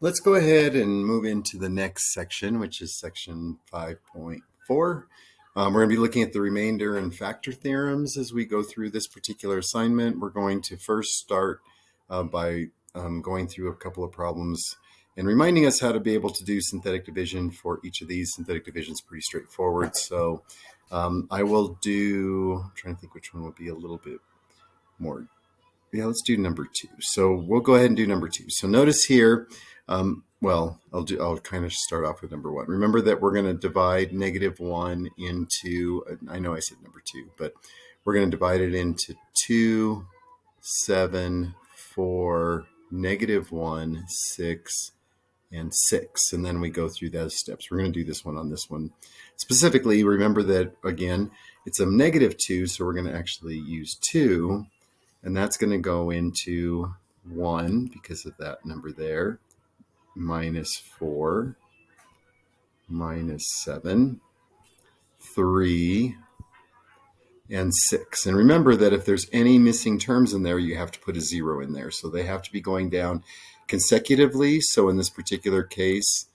Let's go ahead and move into the next section, which is section 5.4. We're going to be looking at the remainder and factor theorems as we go through this particular assignment. We're going to first start by going through a couple of problems and reminding us how to be able to do synthetic division for each of these. Synthetic division is pretty straightforward. So I will do, I'm trying to think which one would be a little bit more. Yeah, let's do number 2. So we'll go ahead and do number 2. So notice here, I'll kind of start off with number 1. Remember that we're going to divide -1 into, I know I said number 2, but we're going to divide it into 2, 7, 4, -1, 6, and 6. And then we go through those steps. We're going to do this one on this one. Specifically, remember that, again, it's a -2, so we're going to actually use 2. And that's going to go into 1 because of that number there, -4, -7, 3, and 6. And remember that if there's any missing terms in there, you have to put a 0 in there. So they have to be going down consecutively. So in this particular case,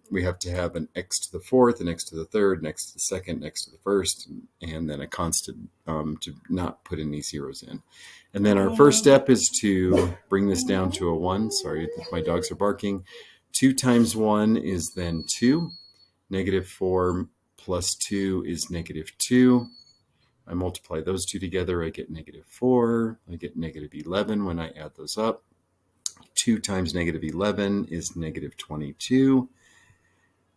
we have to have an x to the 4th, an x to the 3rd, an x to the 2nd, an x to the 1st, and then a constant to not put any zeros in. And then our first step is to bring this down to a 1. Sorry, my dogs are barking. 2 times 1 is then 2. -4 plus 2 is -2. I multiply those two together, I get -4. I get -11 when I add those up. 2 times -11 is -22.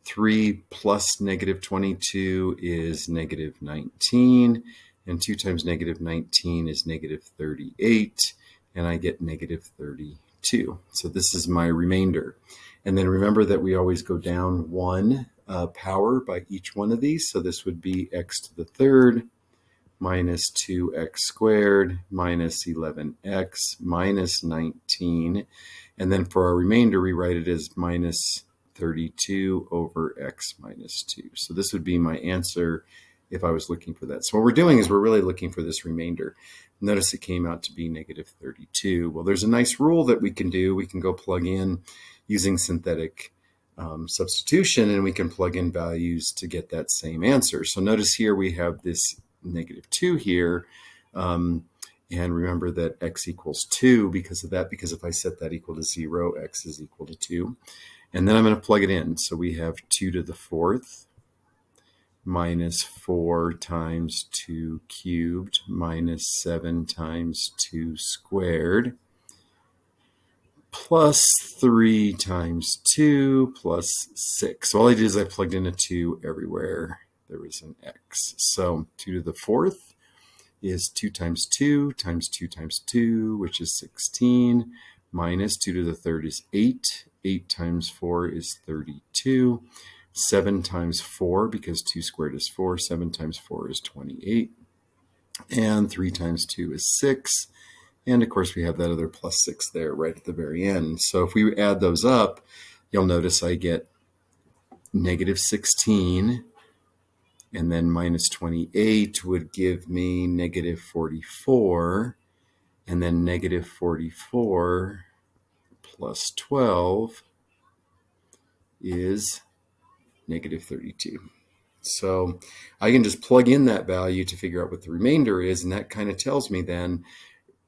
3 plus -22 is -19. And 2 times -19 is -38. And I get -32. So this is my remainder. And then remember that we always go down 1 power by each one of these. So this would be x to the 3rd minus 2x squared minus 11x minus 19. And then for our remainder, we write it as minus 32 over x minus 2. So this would be my answer if I was looking for that. So what we're doing is we're really looking for this remainder. Notice it came out to be -32. Well, there's a nice rule that we can do. We can go plug in using synthetic substitution, and we can plug in values to get that same answer. So notice here we have this -2 here. And remember that x equals 2 because of that, because if I set that equal to 0, x is equal to 2. And then I'm going to plug it in. So we have 2 to the 4th minus 4 times 2 cubed minus 7 times 2 squared plus 3 times 2 plus 6. So all I did is I plugged in a 2 everywhere there is an x. So 2 to the 4th is 2 times 2 times 2 times 2, which is 16, minus 2 to the 3rd is 8. 8 times 4 is 32. 7 times 4, because 2 squared is 4, 7 times 4 is 28. And 3 times 2 is 6. And of course, we have that other plus 6 there right at the very end. So if we add those up, you'll notice I get -16. And then minus 28 would give me -44. And then -44 plus 12 is -32. So I can just plug in that value to figure out what the remainder is. And that kind of tells me then,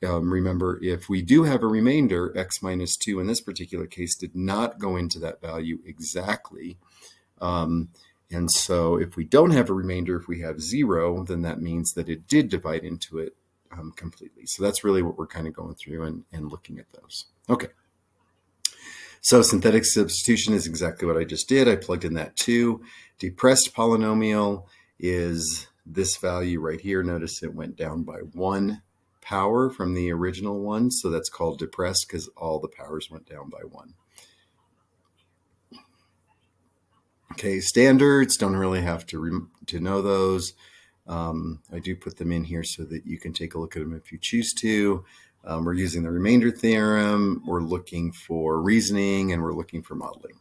remember, if we do have a remainder, x minus 2 in this particular case did not go into that value exactly. And so if we don't have a remainder, if we have 0, then that means that it did divide into it completely. So that's really what we're kind of going through and looking at those. Okay. So synthetic substitution is exactly what I just did. I plugged in that 2. Depressed polynomial is this value right here. Notice it went down by 1 power from the original one. So that's called depressed because all the powers went down by 1. Okay, standards, don't really have to know those. I do put them in here so that you can take a look at them if you choose to. We're using the remainder theorem, we're looking for reasoning, and we're looking for modeling.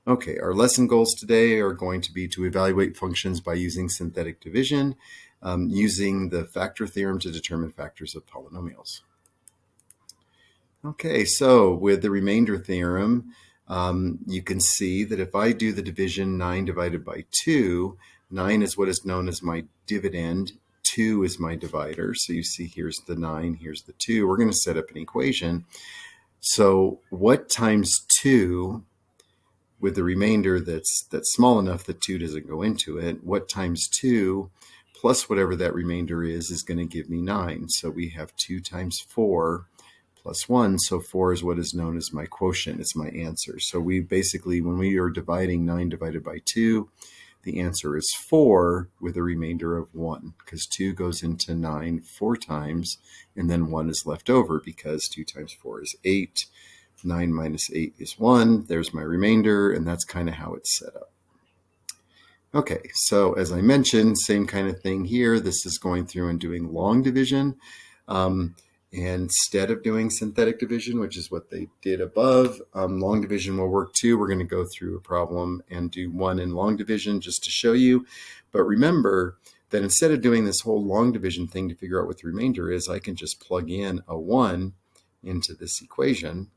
Okay, our lesson goals today are going to be to evaluate functions by using synthetic division, using the factor theorem to determine factors of polynomials. Okay, so with the remainder theorem, you can see that if I do the division 9 divided by 2, 9 is what is known as my dividend, 2 is my divider. So you see here's the 9, here's the 2. We're going to set up an equation. So what times 2 with the remainder that's small enough that 2 doesn't go into it, what times 2 plus whatever that remainder is going to give me 9. So we have 2 times 4 plus 1. So 4 is what is known as my quotient. It's my answer. So we basically, when we are dividing 9 divided by 2, the answer is 4 with a remainder of 1, because 2 goes into 9 4 times, and then 1 is left over because 2 times 4 is 8. 9 minus 8 is 1. There's my remainder, and that's kind of how it's set up. Okay, so as I mentioned, same kind of thing here. This is going through and doing long division. Instead of doing synthetic division, which is what they did above, long division will work too. We're going to go through a problem and do one in long division just to show you. But remember that instead of doing this whole long division thing to figure out what the remainder is, I can just plug in a 1 into this equation.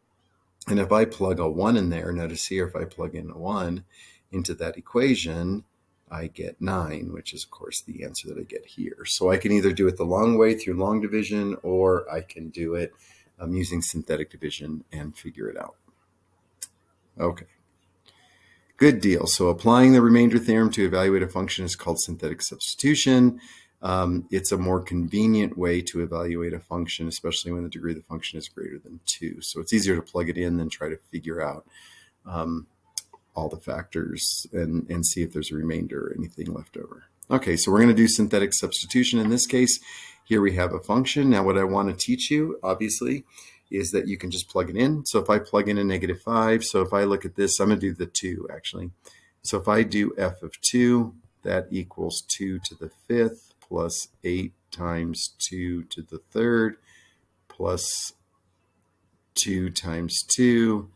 And if I plug a 1 in there, notice here, if I plug in a 1 into that equation, I get 9, which is, of course, the answer that I get here. So I can either do it the long way through long division, or I can do it using synthetic division and figure it out. Okay. Good deal. So applying the remainder theorem to evaluate a function is called synthetic substitution. It's a more convenient way to evaluate a function, especially when the degree of the function is greater than 2. So it's easier to plug it in than try to figure out all the factors and see if there's a remainder or anything left over. Okay, so we're going to do synthetic substitution in this case. Here we have a function. Now what I want to teach you, obviously, is that you can just plug it in. So if I plug in a -5, so if I look at this, I'm going to do the 2 actually. So if I do f of 2, that equals 2 to the 5th plus 8 times 2 to the 3rd plus 2 times 2.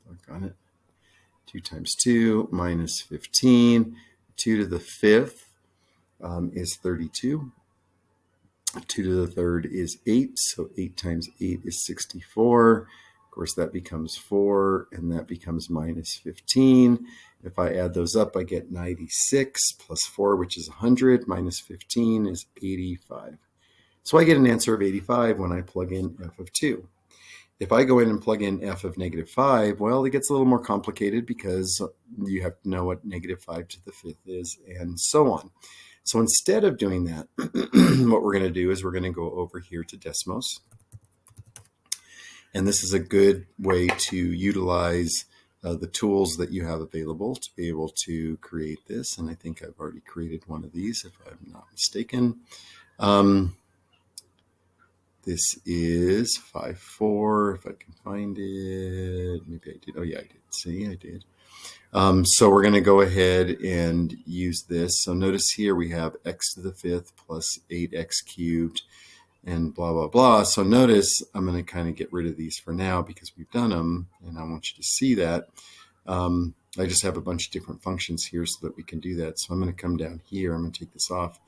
Click on it. 2 times 2 minus 15. 2 to the 5th is 32. 2 to the 3rd is 8. So 8 times 8 is 64. Of course, that becomes 4, and that becomes minus 15. If I add those up, I get 96 plus 4, which is 100, minus 15 is 85. So I get an answer of 85 when I plug in f of 2. If I go in and plug in f of -5, well, it gets a little more complicated because you have to know what -5 to the 5th is, and so on. So instead of doing that, what we're going to do is we're going to go over here to Desmos. And this is a good way to utilize the tools that you have available to be able to create this. And I think I've already created one of these, if I'm not mistaken. This is 5.4, if I can find it. Maybe I did. Oh, yeah, I did. See, I did. So we're going to go ahead and use this. So notice here we have x to the 5th plus 8x cubed and blah, blah, blah. So notice I'm going to kind of get rid of these for now because we've done them, and I want you to see that. I just have a bunch of different functions here so that we can do that. So I'm going to come down here. I'm going to take this off.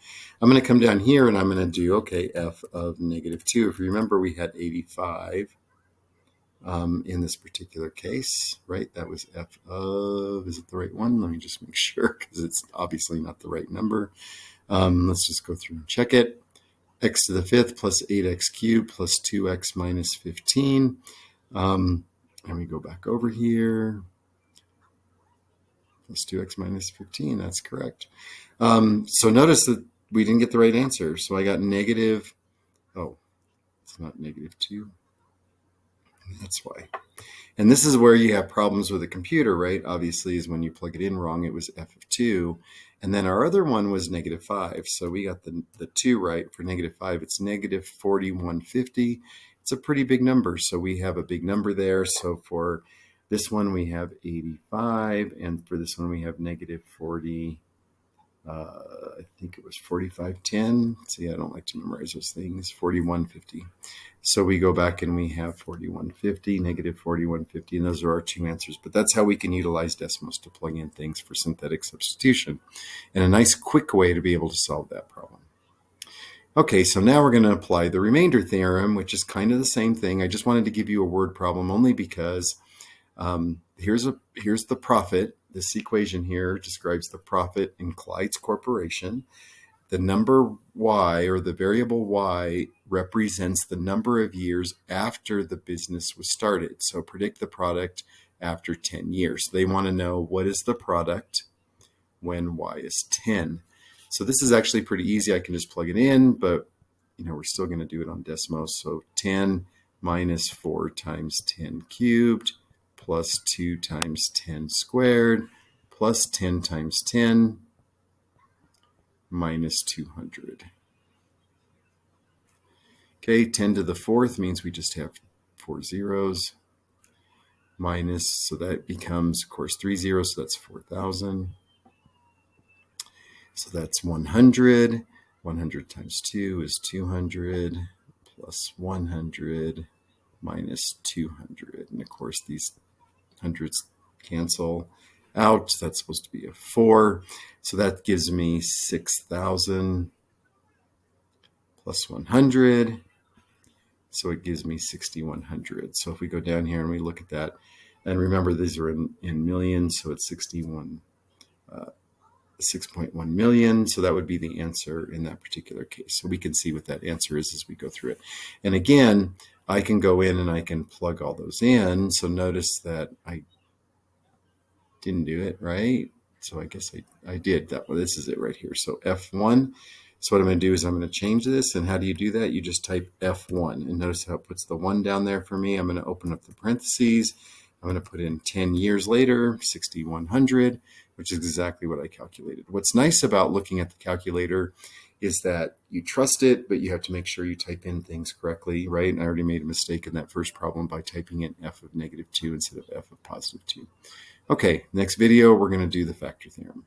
I'm going to come down here and I'm going to do, okay, f of -2. If you remember, we had 85 in this particular case, right? That was f of, is it the right one? Let me just make sure because it's obviously not the right number. Let's just go through and check it. X to the 5th plus 8x cubed plus 2x minus 15. And we go back over here. Plus 2x minus 15, that's correct. So notice that we didn't get the right answer. So I got negative, oh, it's not -2. That's why. And this is where you have problems with a computer, right? Obviously, is when you plug it in wrong, it was f of 2. And then our other one was -5. So we got the 2 right for -5. It's -4150. It's a pretty big number. So we have a big number there. So for this one, we have 85. And for this one, we have -40. I think it was 4510. See, I don't like to memorize those things. 4150. So we go back and we have 4150, -4150, and those are our two answers. But that's how we can utilize Desmos to plug in things for synthetic substitution, and a nice quick way to be able to solve that problem. Okay, so now we're going to apply the remainder theorem, which is kind of the same thing. I just wanted to give you a word problem only because here's the profit. This equation here describes the profit in Clyde's Corporation. The number y, or the variable y, represents the number of years after the business was started. So predict the product after 10 years. They want to know what is the product when y is 10. So this is actually pretty easy. I can just plug it in, but we're still going to do it on Desmos. So 10 minus 4 times 10 cubed plus 2 times 10 squared plus 10 times 10 minus 200. Okay, 10 to the fourth means we just have 4 zeros. Minus, so that becomes, of course, 3 zeros, so that's 4,000. So that's 100. 100 times 2 is 200 plus 100 minus 200. And of course, these hundreds cancel out. So that's supposed to be a 4. So that gives me 6,000 plus 100. So it gives me 6,100. So if we go down here and we look at that, and remember these are in millions, so it's 6.1 million. So that would be the answer in that particular case. So we can see what that answer is as we go through it. And again, I can go in and I can plug all those in. So notice that I didn't do it, right? So I guess I did that. Well, this is it right here. So F1. So what I'm going to do is I'm going to change this. And how do you do that? You just type F1. And notice how it puts the 1 down there for me. I'm going to open up the parentheses. I'm going to put in 10 years later, 6,100, which is exactly what I calculated. What's nice about looking at the calculator is that you trust it, but you have to make sure you type in things correctly, right? And I already made a mistake in that first problem by typing in f of -2 instead of f of +2. Okay, next video, we're going to do the factor theorem.